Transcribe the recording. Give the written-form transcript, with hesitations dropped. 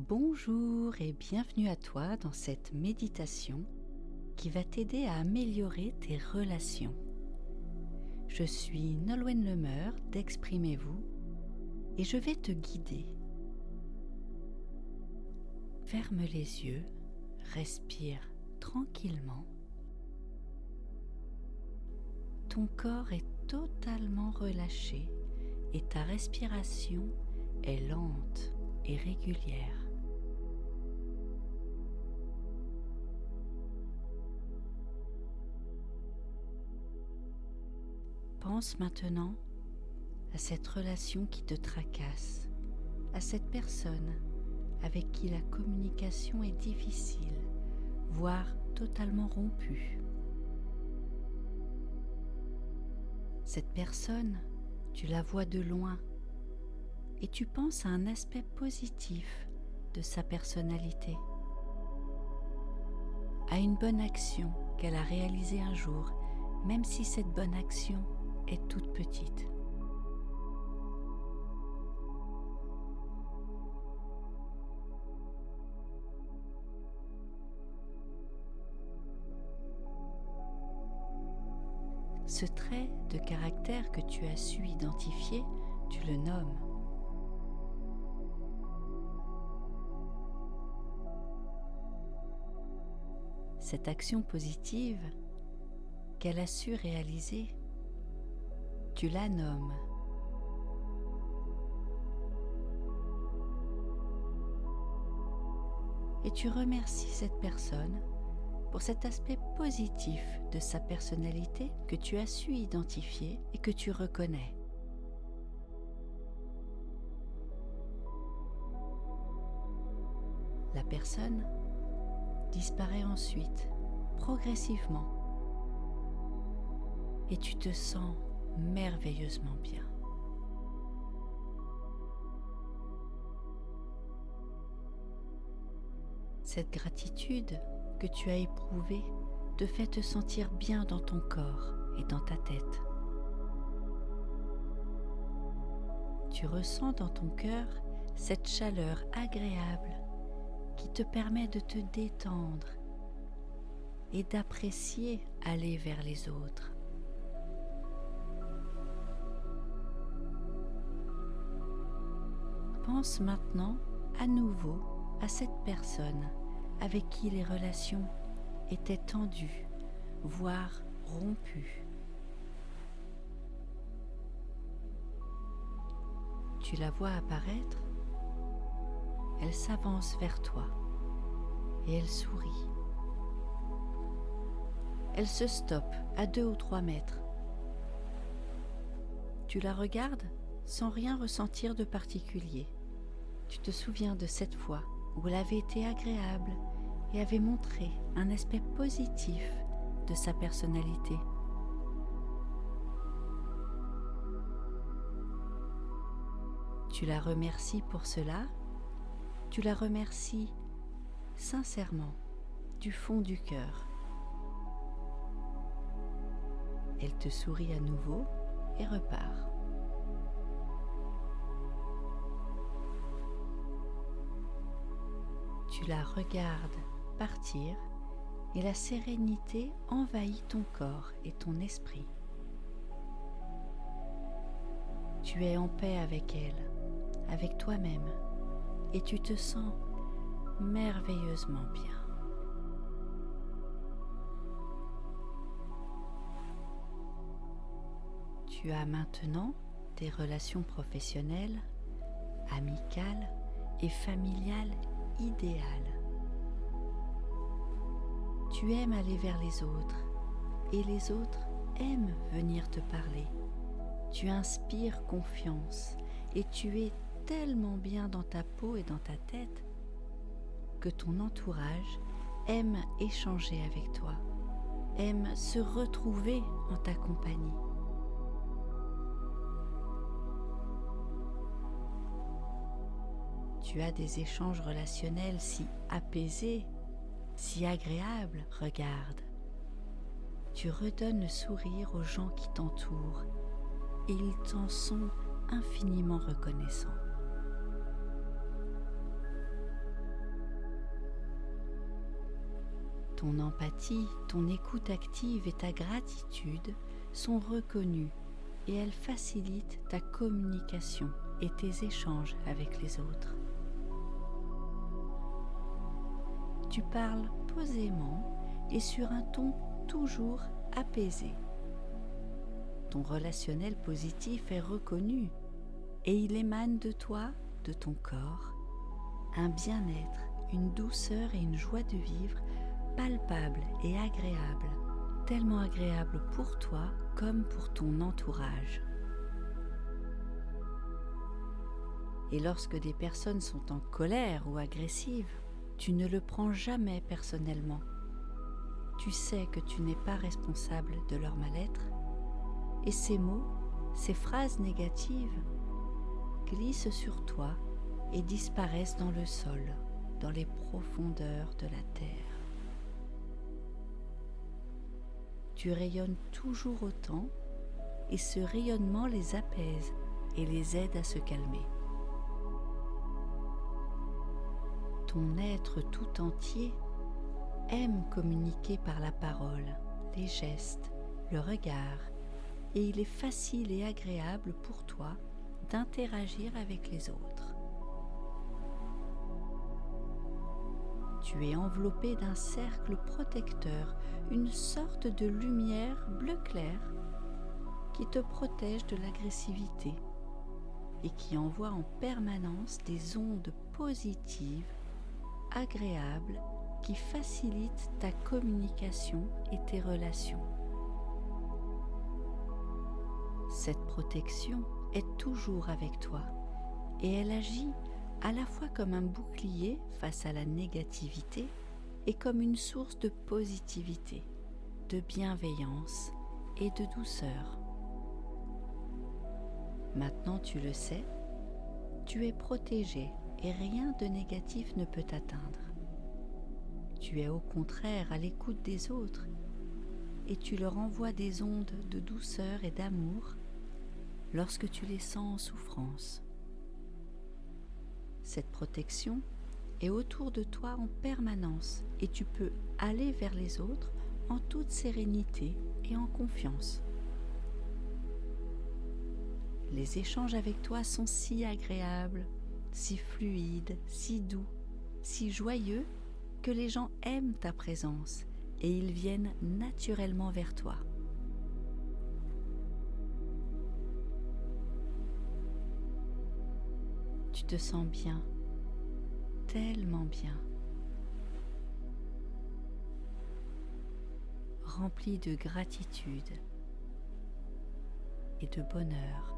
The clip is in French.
Bonjour et bienvenue à toi dans cette méditation qui va t'aider à améliorer tes relations. Je suis Nolwenn Lemeur d'Exprimez-vous et je vais te guider. Ferme les yeux, respire tranquillement. Ton corps est totalement relâché et ta respiration est lente et régulière. Pense maintenant à cette relation qui te tracasse, à cette personne avec qui la communication est difficile, voire totalement rompue. Cette personne, tu la vois de loin et tu penses à un aspect positif de sa personnalité, à une bonne action qu'elle a réalisée un jour, même si cette bonne action est toute petite. Ce trait de caractère que tu as su identifier, tu le nommes. Cette action positive qu'elle a su réaliser, tu la nommes. Et tu remercies cette personne pour cet aspect positif de sa personnalité que tu as su identifier et que tu reconnais. La personne disparaît ensuite, progressivement, et tu te sens merveilleusement bien. Cette gratitude que tu as éprouvée te fait te sentir bien dans ton corps et dans ta tête. Tu ressens dans ton cœur cette chaleur agréable qui te permet de te détendre et d'apprécier aller vers les autres. Pense maintenant à nouveau à cette personne avec qui les relations étaient tendues, voire rompues. Tu la vois apparaître, elle s'avance vers toi et elle sourit. Elle se stoppe à 2 ou 3 mètres. Tu la regardes sans rien ressentir de particulier. Tu te souviens de cette fois où elle avait été agréable et avait montré un aspect positif de sa personnalité. Tu la remercies pour cela, tu la remercies sincèrement, du fond du cœur. Elle te sourit à nouveau et repart. Tu la regardes partir et la sérénité envahit ton corps et ton esprit. Tu es en paix avec elle, avec toi-même, et tu te sens merveilleusement bien. Tu as maintenant des relations professionnelles, amicales et familiales idéales. Tu aimes aller vers les autres et les autres aiment venir te parler. Tu inspires confiance et tu es tellement bien dans ta peau et dans ta tête que ton entourage aime échanger avec toi, aime se retrouver en ta compagnie. Tu as des échanges relationnels si apaisés, si agréables, regarde. Tu redonnes le sourire aux gens qui t'entourent et ils t'en sont infiniment reconnaissants. Ton empathie, ton écoute active et ta gratitude sont reconnues et elles facilitent ta communication et tes échanges avec les autres. Tu parles posément et sur un ton toujours apaisé. Ton relationnel positif est reconnu et il émane de toi, de ton corps, un bien-être, une douceur et une joie de vivre palpable et agréable, tellement agréable pour toi comme pour ton entourage. Et lorsque des personnes sont en colère ou agressives, tu ne le prends jamais personnellement. Tu sais que tu n'es pas responsable de leur mal-être et ces mots, ces phrases négatives glissent sur toi et disparaissent dans le sol, dans les profondeurs de la terre. Tu rayonnes toujours autant et ce rayonnement les apaise et les aide à se calmer. Ton être tout entier aime communiquer par la parole, les gestes, le regard, et il est facile et agréable pour toi d'interagir avec les autres. Tu es enveloppé d'un cercle protecteur, une sorte de lumière bleu clair qui te protège de l'agressivité et qui envoie en permanence des ondes positives, agréables, qui facilitent ta communication et tes relations. Cette protection est toujours avec toi et elle agit à la fois comme un bouclier face à la négativité et comme une source de positivité, de bienveillance et de douceur. Maintenant tu le sais, tu es protégé et rien de négatif ne peut t'atteindre. Tu es au contraire à l'écoute des autres et tu leur envoies des ondes de douceur et d'amour lorsque tu les sens en souffrance. Cette protection est autour de toi en permanence et tu peux aller vers les autres en toute sérénité et en confiance. Les échanges avec toi sont si agréables, si fluides, si doux, si joyeux que les gens aiment ta présence et ils viennent naturellement vers toi. Tu te sens bien, tellement bien, rempli de gratitude et de bonheur.